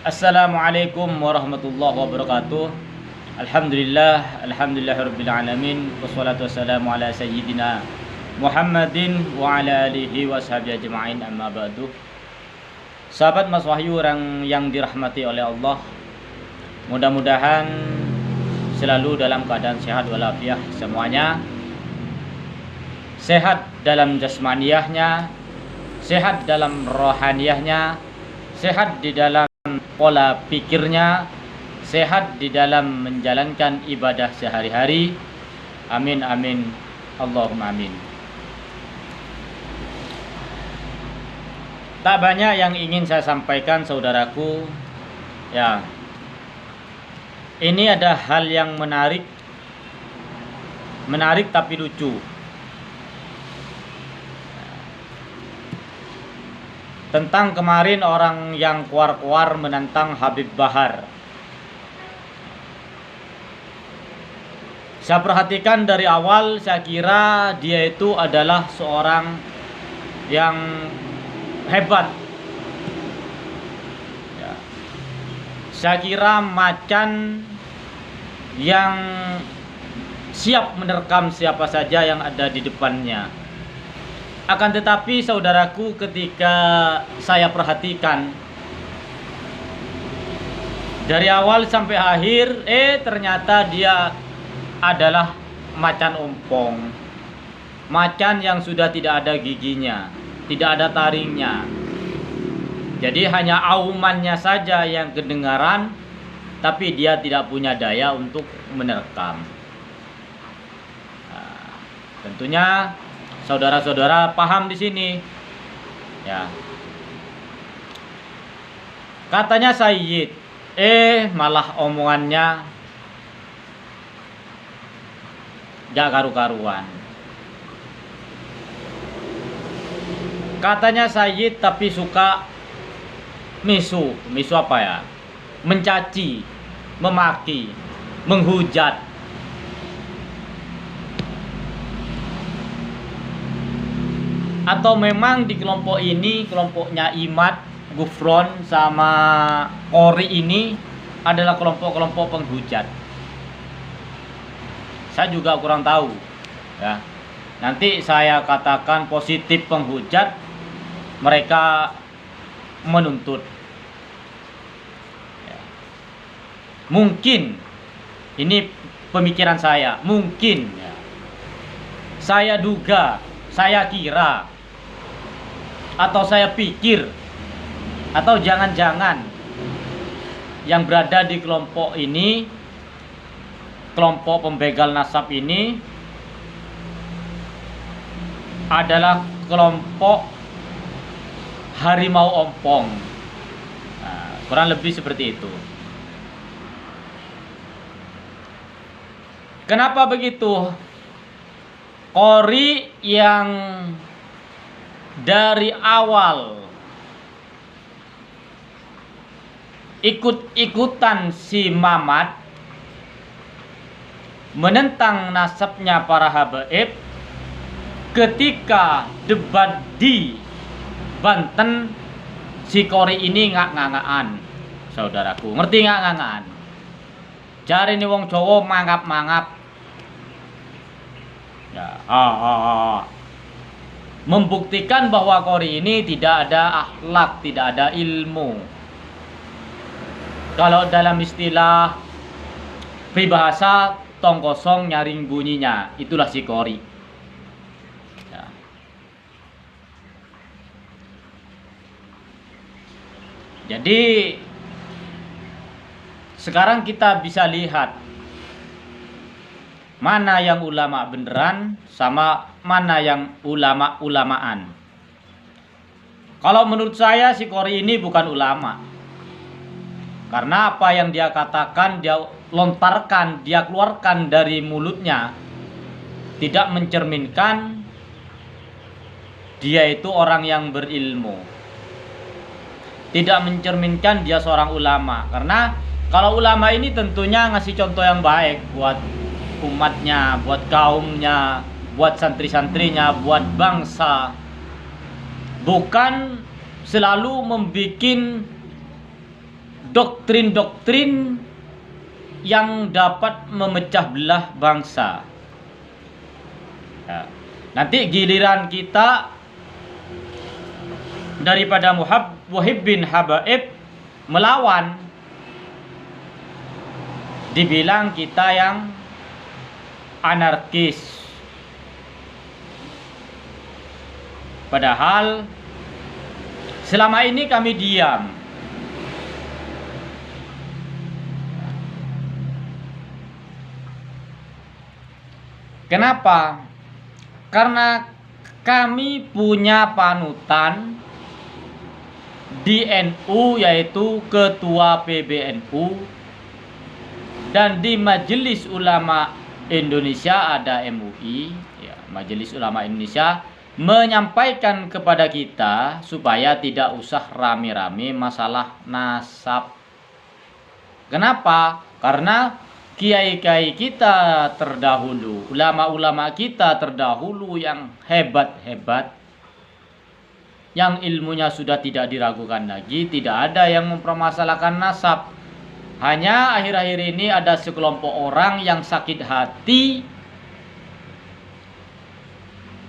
Assalamualaikum warahmatullahi wabarakatuh. Alhamdulillahirabbil alamin wassalatu wassalamu ala sayyidina Muhammadin wa ala alihi washabihi ajma'in, amma ba'du. Sahabat Mas Wahyu orang yang dirahmati oleh Allah, mudah-mudahan selalu dalam keadaan sehat walafiat semuanya. Sehat dalam jasmaniyahnya, sehat dalam rohaniyahnya, sehat di dalam pola pikirnya, sehat di dalam menjalankan ibadah sehari-hari. Amin amin Allahumma amin. Tak banyak yang ingin saya sampaikan saudaraku. Ya, ini ada hal yang menarik tapi lucu. Tentang kemarin orang yang keluar-keluar menantang Habib Bahar. Saya perhatikan dari awal, saya kira dia itu adalah seorang yang hebat. Ya. Saya kira macan yang siap menerkam siapa saja yang ada di depannya. Akan tetapi saudaraku, ketika saya perhatikan dari awal sampai akhir, ternyata dia adalah macan ompong. Macan yang sudah tidak ada giginya, tidak ada taringnya. Jadi hanya aumannya saja yang kedengaran, tapi dia tidak punya daya untuk menerkam. Nah, tentunya saudara-saudara paham di sini, ya. Katanya Sayyid, malah omongannya gak karu-karuan. Katanya Sayyid tapi suka misu apa ya? Mencaci, memaki, menghujat. Atau memang di kelompok ini, kelompoknya Imad, Gufron, sama Qori ini adalah kelompok-kelompok penghujat. Saya juga kurang tahu, ya. Nanti saya katakan positif penghujat, mereka menuntut. Ya. Mungkin, ini pemikiran saya, mungkin, ya. Saya duga, saya kira, atau saya pikir, atau jangan-jangan yang berada di kelompok ini, kelompok pembegal nasab ini adalah kelompok harimau ompong. Nah, kurang lebih seperti itu. Kenapa begitu? Qori yang dari awal ikut-ikutan si Mamat menentang nasabnya para habaib, ketika debat di Banten, si Qori ini ngak-ngangaan. Saudaraku, ngerti ngak-ngangaan? Jari ini wong Jawa mangap-mangap. Ya, membuktikan bahwa Qori ini tidak ada akhlak, tidak ada ilmu. Kalau dalam istilah peribahasa, tong kosong nyaring bunyinya, itulah si Qori. Ya. Jadi sekarang kita bisa lihat mana yang ulama beneran sama mana yang ulama-ulamaan. Kalau menurut saya si Qori ini bukan ulama. Karena apa yang dia katakan, dia lontarkan, dia keluarkan dari mulutnya tidak mencerminkan dia itu orang yang berilmu. Tidak mencerminkan dia seorang ulama. Karena kalau ulama ini tentunya ngasih contoh yang baik buat umatnya, buat kaumnya, buat santri-santrinya, buat bangsa. Bukan selalu membuat doktrin-doktrin yang dapat memecah belah bangsa. Ya. Nanti giliran kita daripada Muhibbin Habaib melawan, dibilang kita yang anarkis. Padahal selama ini kami diam. Kenapa? Karena kami punya panutan di NU, yaitu Ketua PBNU, dan di Majelis Ulama Indonesia ada MUI, ya, Majelis Ulama Indonesia menyampaikan kepada kita supaya tidak usah rame-rame masalah nasab. Kenapa? Karena kiai-kiai kita terdahulu, ulama-ulama kita terdahulu yang hebat-hebat, yang ilmunya sudah tidak diragukan lagi, tidak ada yang mempermasalahkan nasab. Hanya akhir-akhir ini ada sekelompok orang yang sakit hati,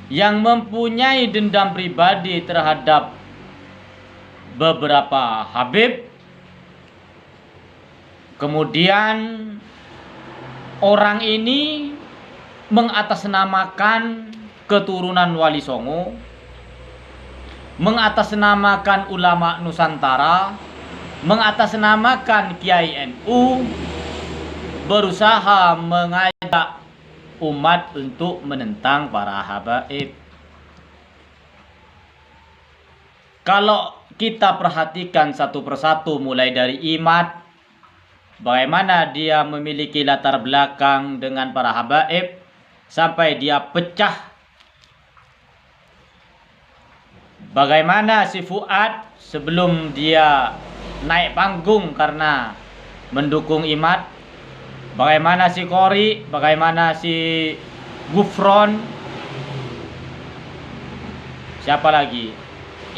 yang mempunyai dendam pribadi terhadap beberapa habib. Kemudian orang ini mengatasnamakan keturunan Wali Songo, mengatasnamakan ulama Nusantara, mengatasnamakan Kiai NU, berusaha mengajak umat untuk menentang para habaib. Kalau kita perhatikan satu persatu, mulai dari Imad, bagaimana dia memiliki latar belakang dengan para habaib sampai dia pecah. Bagaimana si Fuad sebelum dia naik panggung karena mendukung Imad. Bagaimana si Qori, bagaimana si Gufron, siapa lagi?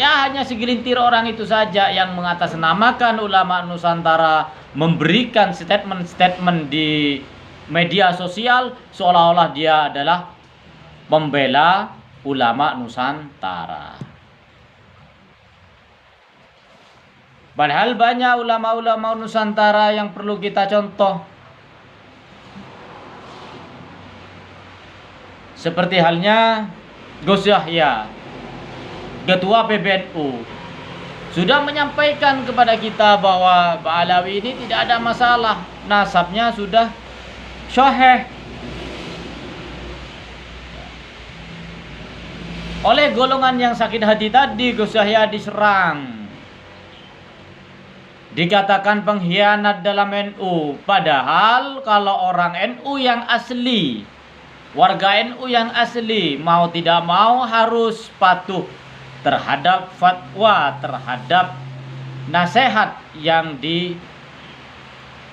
Ya, hanya segelintir orang itu saja yang mengatasnamakan ulama Nusantara, memberikan statement-statement di media sosial seolah-olah dia adalah pembela ulama Nusantara. Padahal banyak ulama-ulama Nusantara yang perlu kita contoh. Seperti halnya Gus Yahya, Ketua PBNU, sudah menyampaikan kepada kita bahwa Ba'alawi ini tidak ada masalah, nasabnya sudah syahih. Oleh golongan yang sakit hati tadi, Gus Yahya diserang, dikatakan pengkhianat dalam NU. Padahal kalau orang NU yang asli, warga NU yang asli, mau tidak mau harus patuh terhadap fatwa, terhadap nasihat yang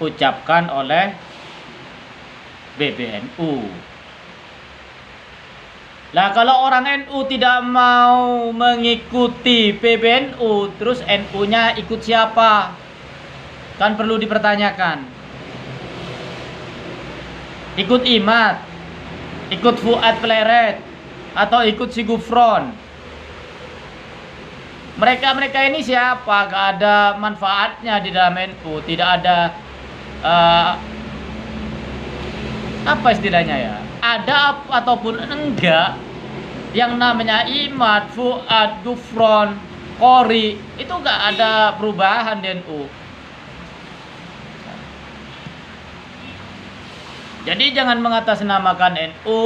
diucapkan oleh PBNU. Lah kalau orang NU tidak mau mengikuti PBNU, terus NU-nya ikut siapa? Kan perlu dipertanyakan. Ikut Imad, ikut Fuad Pleret, atau ikut si Gufron? Mereka ini siapa? Gak ada manfaatnya di dalam NU. Tidak ada apa istilahnya ya, ada ataupun enggak, yang namanya Imad, Fuad, Gufron, Qori, itu gak ada perubahan di NU. Jadi jangan mengatasnamakan NU,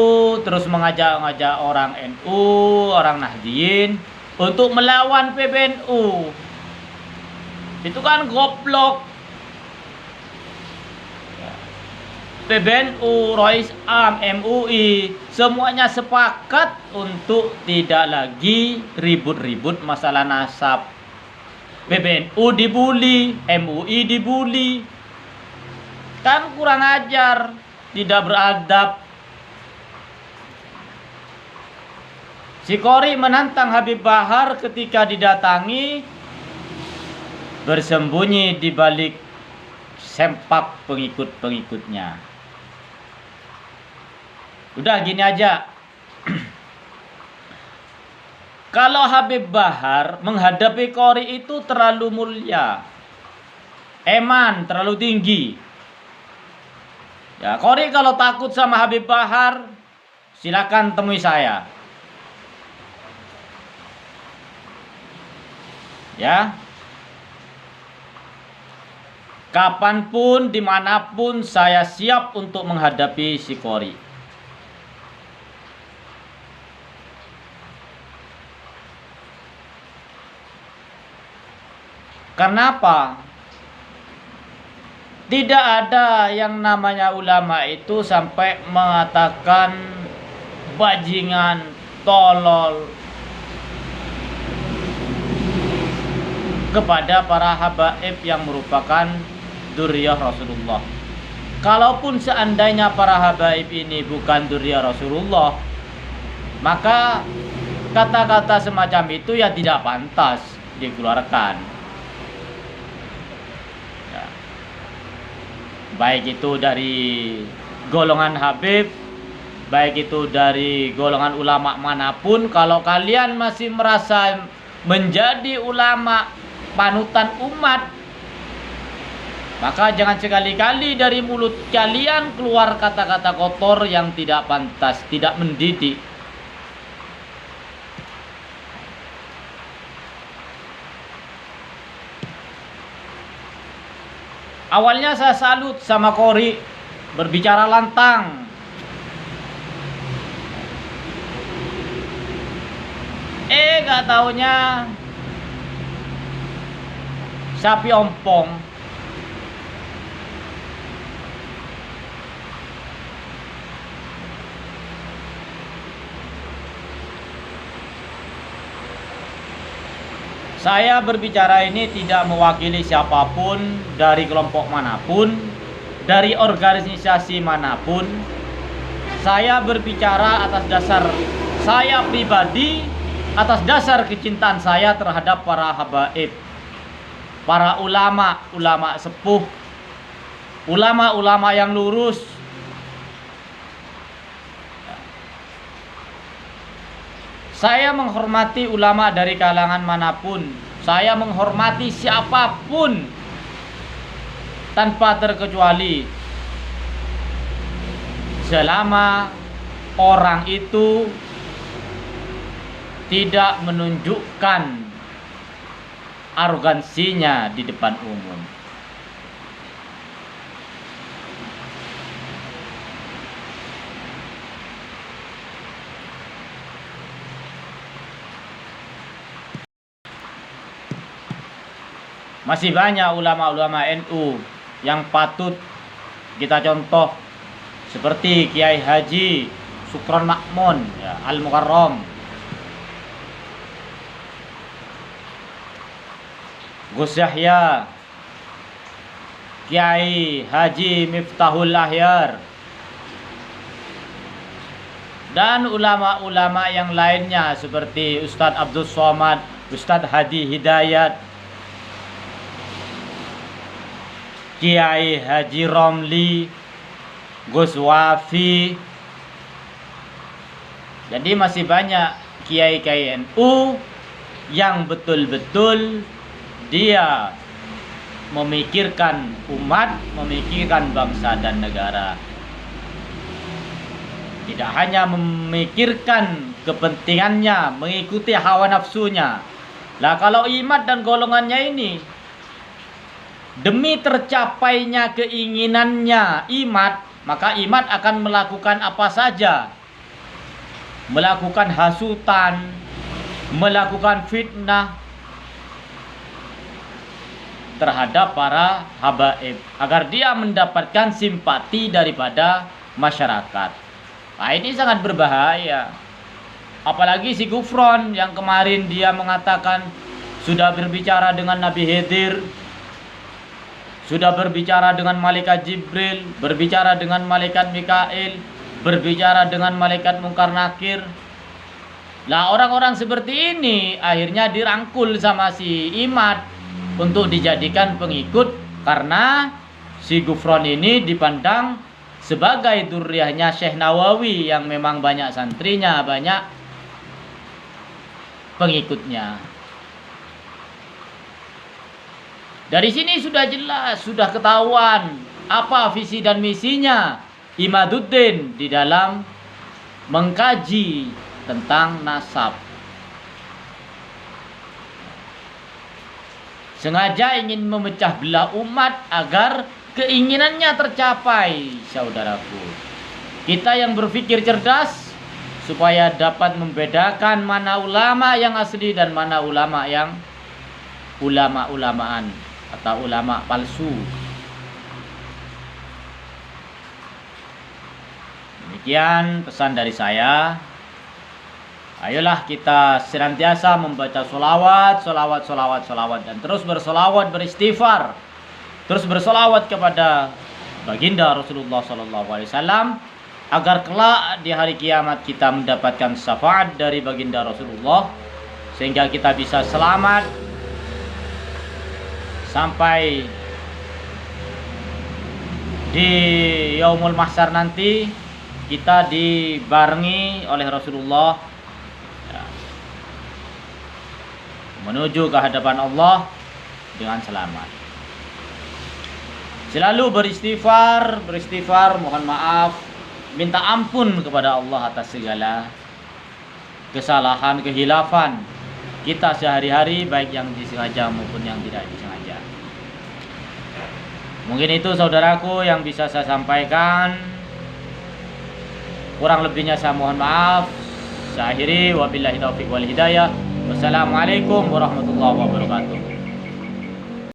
terus mengajak-ngajak orang NU, orang Nahdien untuk melawan PBNU. Itu kan goblok. PBNU, Rois Am, MUI, semuanya sepakat untuk tidak lagi ribut-ribut masalah nasab. PBNU dibully, MUI dibully. Kan kurang ajar, tidak beradab. Si Qori menantang Habib Bahar ketika didatangi bersembunyi di balik sempak pengikut-pengikutnya. Udah gini aja. Kalau Habib Bahar menghadapi Qori itu terlalu mulia, eman terlalu tinggi. Ya, Qori kalau takut sama Habib Bahar, silakan temui saya. Ya, kapanpun, dimanapun saya siap untuk menghadapi si Qori. Kenapa? Tidak ada yang namanya ulama itu sampai mengatakan bajingan, tolol kepada para habaib yang merupakan dzurriyyah Rasulullah. Kalaupun seandainya para habaib ini bukan dzurriyyah Rasulullah, maka kata-kata semacam itu ya tidak pantas dikeluarkan. Ya. Baik itu dari golongan Habib, baik itu dari golongan ulama manapun, kalau kalian masih merasa menjadi ulama panutan umat, maka jangan sekali-kali dari mulut kalian keluar kata-kata kotor yang tidak pantas, tidak mendidik. Awalnya saya salut sama Qori, berbicara lantang. Gak taunya sapi ompong. Saya berbicara ini tidak mewakili siapapun, dari kelompok manapun, dari organisasi manapun. Saya berbicara atas dasar saya pribadi, atas dasar kecintaan saya terhadap para habaib, para ulama, ulama sepuh, ulama-ulama yang lurus. Saya menghormati ulama dari kalangan manapun. Saya menghormati siapapun tanpa terkecuali, selama orang itu tidak menunjukkan arogansinya di depan umum. Masih banyak ulama-ulama NU yang patut kita contoh, seperti Kiai Haji Sukron Makmun, ya, Al-Mukarram, Gus Yahya, Kiai Haji Miftahul Ahyar, dan ulama-ulama yang lainnya seperti Ustadz Abdul Somad, Ustadz Hadi Hidayat, Kiai Haji Romli, Gus Wafi. Jadi masih banyak kiai-kiai NU yang betul-betul dia memikirkan umat, memikirkan bangsa dan negara. Tidak hanya memikirkan kepentingannya, mengikuti hawa nafsunya. Lah kalau Imad dan golongannya ini, demi tercapainya keinginannya Imad, maka Imad akan melakukan apa saja. Melakukan hasutan, melakukan fitnah terhadap para habaib, agar dia mendapatkan simpati daripada masyarakat. Nah, ini sangat berbahaya. Apalagi si Gufron yang kemarin dia mengatakan sudah berbicara dengan Nabi Khidir, sudah berbicara dengan malaikat Jibril, berbicara dengan malaikat Mikail, berbicara dengan malaikat Munkar Nakir. Lah orang-orang seperti ini akhirnya dirangkul sama si Imad untuk dijadikan pengikut, karena si Gufron ini dipandang sebagai dzurriyyahnya Syekh Nawawi yang memang banyak santrinya, banyak pengikutnya. Dari sini sudah jelas, sudah ketahuan apa visi dan misinya Imaduddin di dalam mengkaji tentang nasab. Sengaja ingin memecah belah umat agar keinginannya tercapai, saudaraku. Kita yang berpikir cerdas supaya dapat membedakan mana ulama yang asli dan mana ulama yang ulama-ulamaan atau ulama palsu. Demikian pesan dari saya. Ayolah kita senantiasa membaca sholawat dan terus bersolawat, beristighfar, terus bersolawat kepada baginda Rasulullah SAW, agar kelak di hari kiamat kita mendapatkan syafaat dari baginda Rasulullah, sehingga kita bisa selamat sampai di yaumul mahsyar nanti. Kita dibarengi oleh Rasulullah menuju ke hadapan Allah dengan selamat. Selalu beristighfar, mohon maaf, minta ampun kepada Allah atas segala kesalahan, kehilafan kita sehari-hari, baik yang disengaja maupun yang tidak disengaja. Mungkin itu saudaraku yang bisa saya sampaikan. Kurang lebihnya saya mohon maaf. Saya akhiri, wabillahi taufiq wal hidayah. Wassalamualaikum warahmatullahi wabarakatuh.